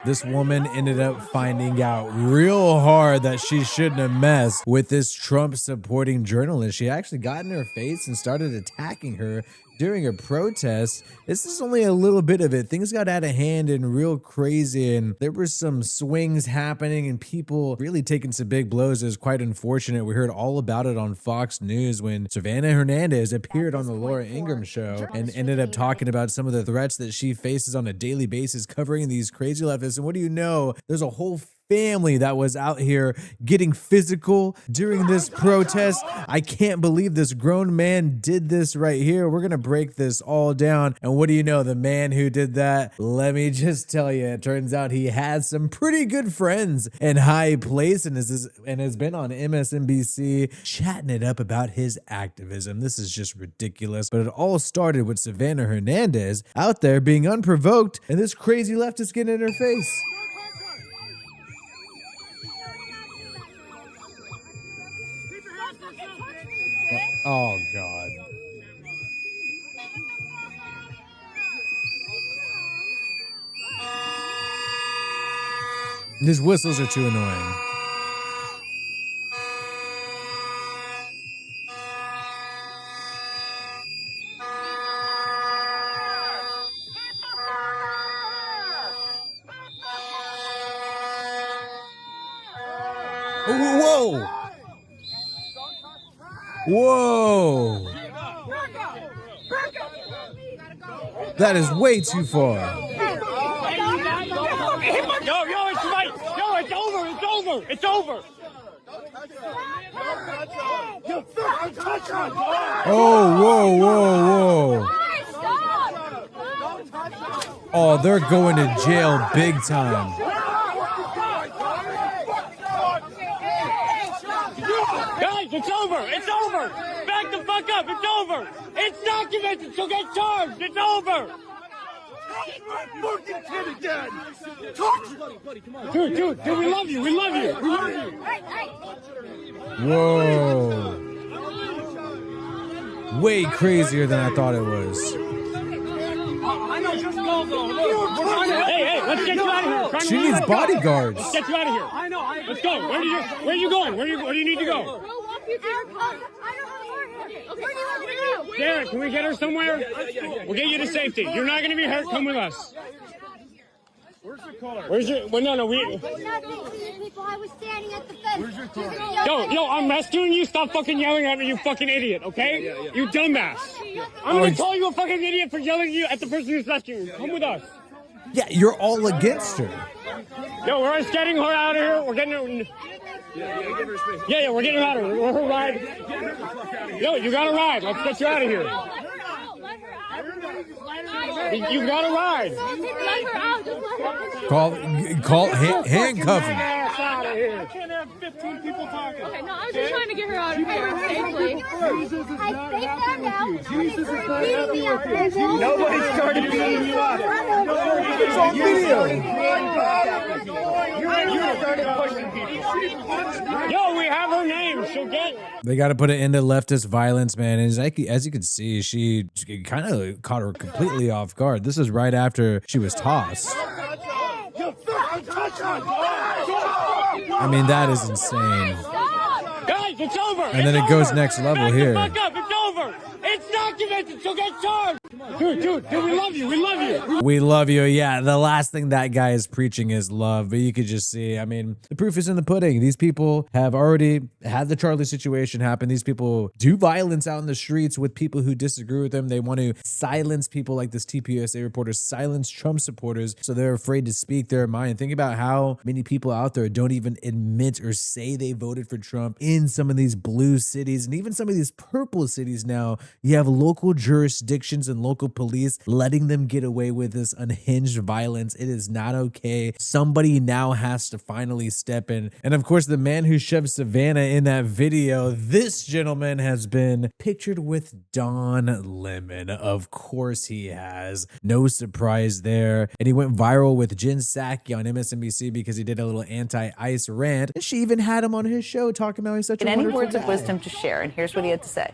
This woman ended up finding out real hard that she shouldn't have messed with this Trump supporting journalist. She actually got in her face and started attacking her during a protest. This is only a little bit of it. Things got out of hand and real crazy, and there were some swings happening and people really taking some big blows. It was quite unfortunate. We heard all about it on Fox News when Savannah Hernandez appeared on the Laura Ingraham show and ended up talking about some of the threats that she faces on a daily basis, covering these crazy leftists. And what do you know? There's a whole family that was out here getting physical during this protest. I can't believe this grown man did this right here. We're gonna break this all down. And what do you know? The man who did that, let me just tell you, it turns out he has some pretty good friends in high place and has been on MSNBC chatting it up about his activism. This is just ridiculous. But it all started with Savannah Hernandez out there being unprovoked and this crazy leftist getting in her face. Oh, God. These whistles are too annoying. Whoa! Whoa! That is way too far. Yo, it's right. Yo, it's over. It's over. It's over. Oh, whoa. Oh, they're going to jail big time. Guys, it's over. It's over. Back the fuck up. It's over. It's documented, so get charged. It's over. Fucking kid again. Dude, we love you. We love you. We love you. Whoa. Way crazier than I thought it was. Hey, let's get you out of here. She needs bodyguards. Let's get you out of here. I know. Let's go. Where are you going? Where do you need to go? Sarah, can we get her somewhere? We'll get you to safety. You're not going to be hurt. Come with us. Where's your car? Where's your... Well, no. I was standing at the fence. Where's your car? Yo, I'm rescuing you. Stop fucking yelling at me, you fucking idiot, okay? Yeah. You dumbass. I'm going to call you a fucking idiot for yelling at the person who's rescuing you. Come with us. Yeah, you're all against her. Yo, we're just getting her out of here. We're getting her... Yeah, we're getting her out of here. We're her ride. Yo, you got a ride. Let's get you out of here. You got a ride. Handcuff him. I can't have 15 people talking. Okay, no, I'm just trying to get her out of here safely. Nobody started beating you up. It's on video. You started pushing people. Yo, we have her name. She'll get... They got to put an end to leftist violence, man. And as you can see, she kind of caught her completely off guard. This is right after she was tossed. I mean, that is insane. Guys, it's over. And then it goes next level here. Fuck up. It's over. It's documented, so get charged. Dude, we love you. We love you. We love you. Yeah, the last thing that guy is preaching is love. But you could just see, I mean, the proof is in the pudding. These people have already had the Charlie situation happen. These people do violence out in the streets with people who disagree with them. They want to silence people like this TPUSA reporter, silence Trump supporters, so they're afraid to speak their mind. Think about how many people out there don't even admit or say they voted for Trump in some of these blue cities and even some of these purple cities now. You have local jurisdictions and local police letting them get away with this unhinged violence. It is not okay. Somebody now has to finally step in. And of course, the man who shoved Savannah in that video, this gentleman has been pictured with Don Lemon. Of course he has. No surprise there. And he went viral with Jen Psaki on MSNBC because he did a little anti-ICE rant. And she even had him on his show talking about he's such a wonderful any words guy. of wisdom to share, and here's what he had to say.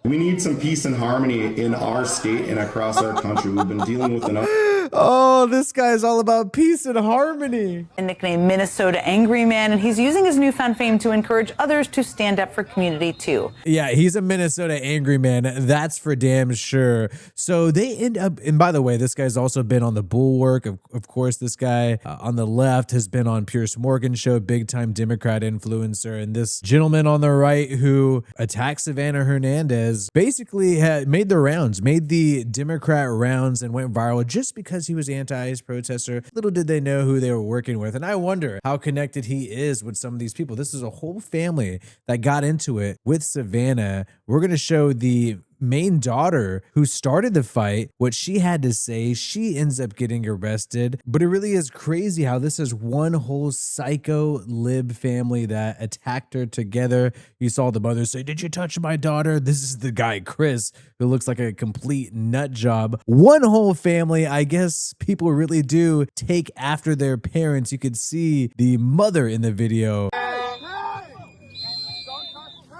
We need some peace and harmony in our state and across our country. We've been dealing with enough. Oh, this guy's all about peace and harmony. Nicknamed Minnesota Angry Man, and he's using his newfound fame to encourage others to stand up for community too. Yeah, he's a Minnesota angry man. That's for damn sure. So they end up, and by the way, this guy's also been on the Bulwark. Of course, this guy on the left has been on Piers Morgan's show, big time Democrat influencer. And this gentleman on the right who attacked Savannah Hernandez basically had made the rounds, made the Democrat rounds and went viral just because he was anti-ICE protester. Little did they know who they were working with. And I wonder how connected he is with some of these people. This is a whole family that got into it with Savannah. We're going to show the main daughter who started the fight, what she had to say. She ends up getting arrested, but it really is crazy how this is one whole psycho lib family that attacked her together. You saw the mother say, "Did you touch my daughter?" This is the guy, Chris, who looks like a complete nut job. One whole family. I guess people really do take after their parents. You could see the mother in the video.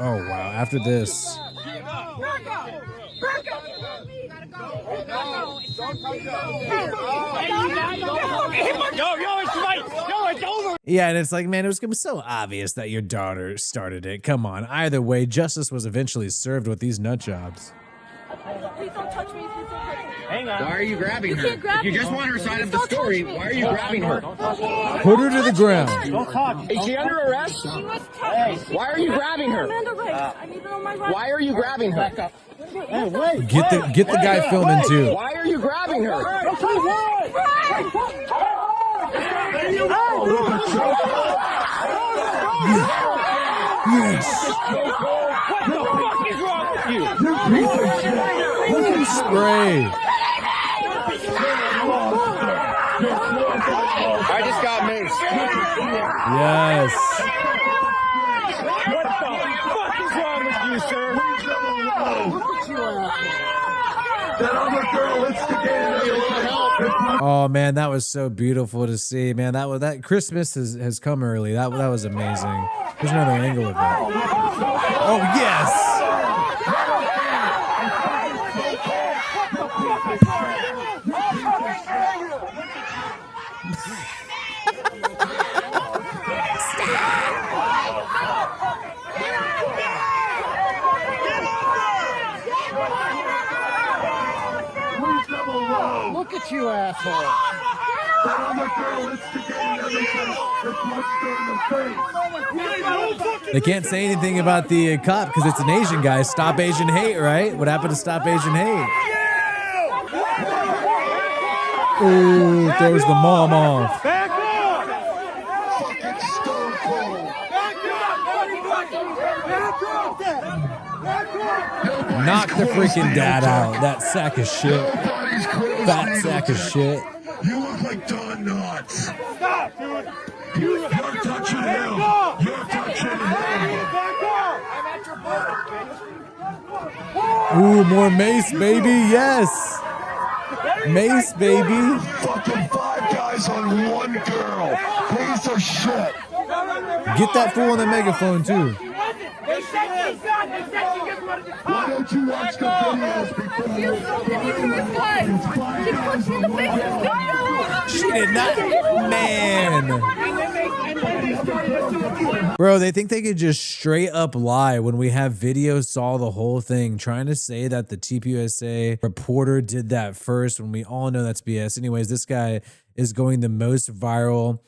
Oh, wow. After this. It's over. Yeah, and it's like, man, it was so obvious that your daughter started it. Come on. Either way, justice was eventually served with these nut jobs. Please don't touch me. Please don't touch me. Hang on. Why are you grabbing her? can't grab If you me. just want her side of the story, why are you grabbing her? Put her to the ground. Don't touch. Is she under arrest? She was touching me. Why are you grabbing her? I'm under arrest. I need to know my rights. Why are you grabbing her? Hey, wait. Get the guy filming too. Why are you grabbing her? Yes. What the fuck is wrong with you? Spray. I just got maced. Yes. What the fuck is wrong with you, sir? Oh man, that was so beautiful to see, man. That Christmas has come early. That was amazing. There's another angle of that. Oh yes. Look at you, asshole. They can't say anything about the cop because it's an Asian guy. Stop Asian hate, right? What happened to Stop Asian hate? Ooh, throws the mom off. Back off. Knock the freaking dad out. That sack of shit. Fat sack of shit. You look like Don Knotts. Stop, dude. You're touching him. You're touching him. Back off. Ooh, more Mace, baby. Yes. Mace, baby. Fucking 5 guys on one girl. Piece of shit. Get that fool on the megaphone, too. Why don't you watch the videos before you... She did not. Man. Bro, they think they could just straight up lie when we have videos, saw the whole thing, trying to say that the TPUSA reporter did that first when we all know that's BS. Anyways, this guy is going the most viral.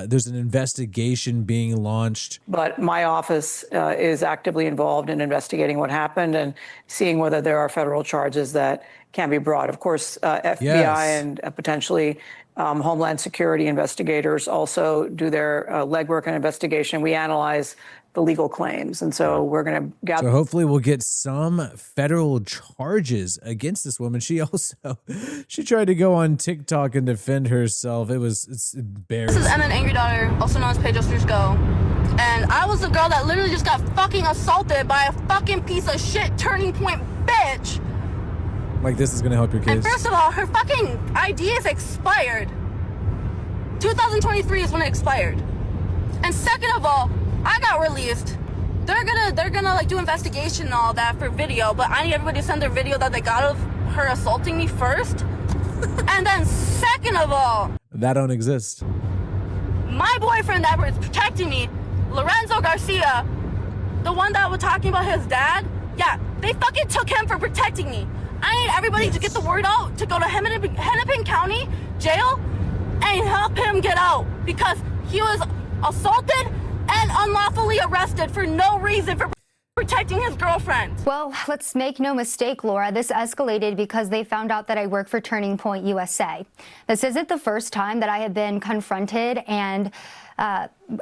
There's an investigation being launched. But my office is actively involved in investigating what happened and seeing whether there are federal charges that can be brought. Of course, FBI Yes. and potentially Homeland Security investigators also do their legwork and investigation. We analyze the legal claims. And so we're going to gather. So hopefully we'll get some federal charges against this woman. She tried to go on TikTok and defend herself. It's embarrassing. This is Emma, Angry Daughter, also known as Pedro Go. And I was the girl that literally just got fucking assaulted by a fucking piece of shit Turning Point bitch. Like this is going to help your And kids. first of all, her fucking ID is expired. 2023 is when it expired. And second of all, I got released. They're gonna like do investigation and all that for video, but I need everybody to send their video that they got of her assaulting me first. And then second of all, That don't exist. my boyfriend that was protecting me, Lorenzo Garcia, the one that was talking about his dad, yeah, they fucking took him for protecting me. I need everybody to get the word out to go to Hennepin County jail and help him get out because he was assaulted and unlawfully arrested for no reason for protecting his girlfriend. Well, let's make no mistake, Laura. This escalated because they found out that I work for Turning Point USA. This isn't the first time that I have been confronted and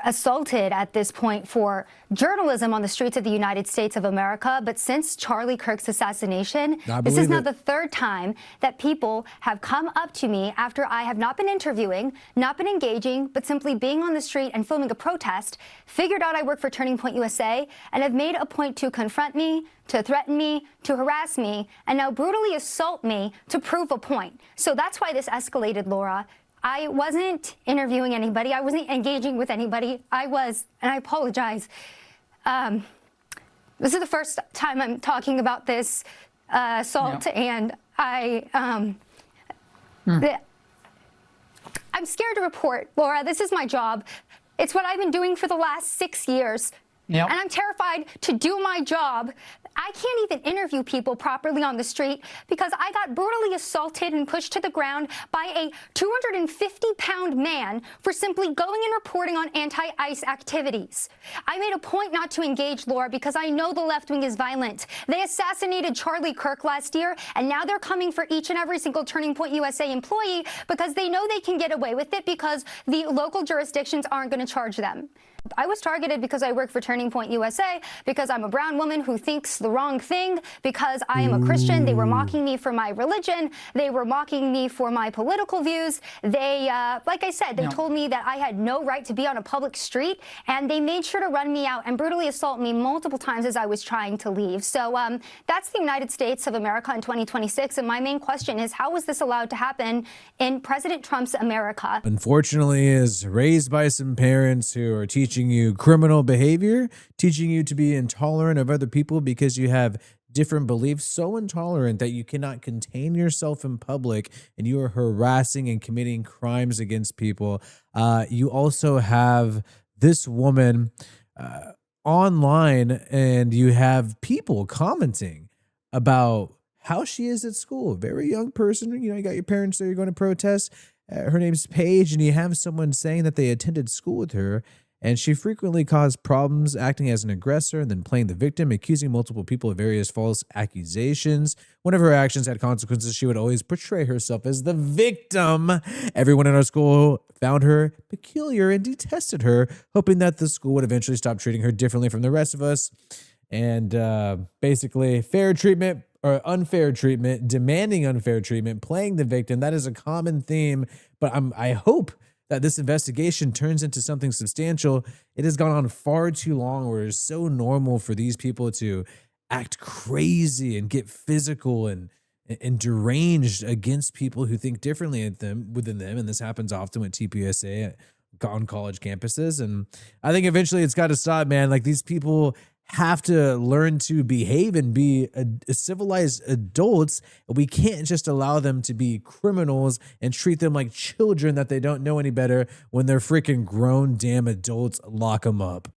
assaulted at this point for journalism on the streets of the United States of America. But since Charlie Kirk's assassination, this is now the third time that people have come up to me after I have not been interviewing, not been engaging, but simply being on the street and filming a protest, figured out I work for Turning Point USA, and have made a point to confront me, to threaten me, to harass me, and now brutally assault me to prove a point. So that's why this escalated, Laura. I wasn't interviewing anybody. I wasn't engaging with anybody. I was, and I apologize. This is the first time I'm talking about this assault, and I'm scared to report, Laura. This is my job. It's what I've been doing for the last 6 years. And I'm terrified to do my job. I can't even interview people properly on the street because I got brutally assaulted and pushed to the ground by a 250-pound man for simply going and reporting on anti-ICE activities. I made a point not to engage, Laura, because I know the left wing is violent. They assassinated Charlie Kirk last year, and now they're coming for each and every single Turning Point USA employee because they know they can get away with it because the local jurisdictions aren't going to charge them. I was targeted because I work for Turning Point USA, because I'm a brown woman who thinks the wrong thing, because I am a Christian. They were mocking me for my religion. They were mocking me for my political views. They, like I said, they told me that I had no right to be on a public street, and they made sure to run me out and brutally assault me multiple times as I was trying to leave. So that's the United States of America in 2026, and my main question is, how was this allowed to happen in President Trump's America? Unfortunately, is raised by some parents who are teaching you criminal behavior, teaching you to be intolerant of other people because you have different beliefs, so intolerant that you cannot contain yourself in public and you are harassing and committing crimes against people. You also have this woman online, and you have people commenting about how she is at school. Very young person, you know, you got your parents there, you're going to protest. Her name's Paige, and you have someone saying that they attended school with her, and she frequently caused problems, acting as an aggressor and then playing the victim, accusing multiple people of various false accusations. One of her actions had consequences. She would always portray herself as the victim. Everyone in our school found her peculiar and detested her, hoping that the school would eventually stop treating her differently from the rest of us. And basically, fair treatment or unfair treatment, demanding unfair treatment, playing the victim. That is a common theme, but I hope that this investigation turns into something substantial. It has gone on far too long where it's so normal for these people to act crazy and get physical and deranged against people who think differently within them. And this happens often with TPUSA on college campuses. And I think eventually it's got to stop, man. Like, these people have to learn to behave and be a civilized adults. We can't just allow them to be criminals and treat them like children that they don't know any better when they're freaking grown damn adults. Lock them up.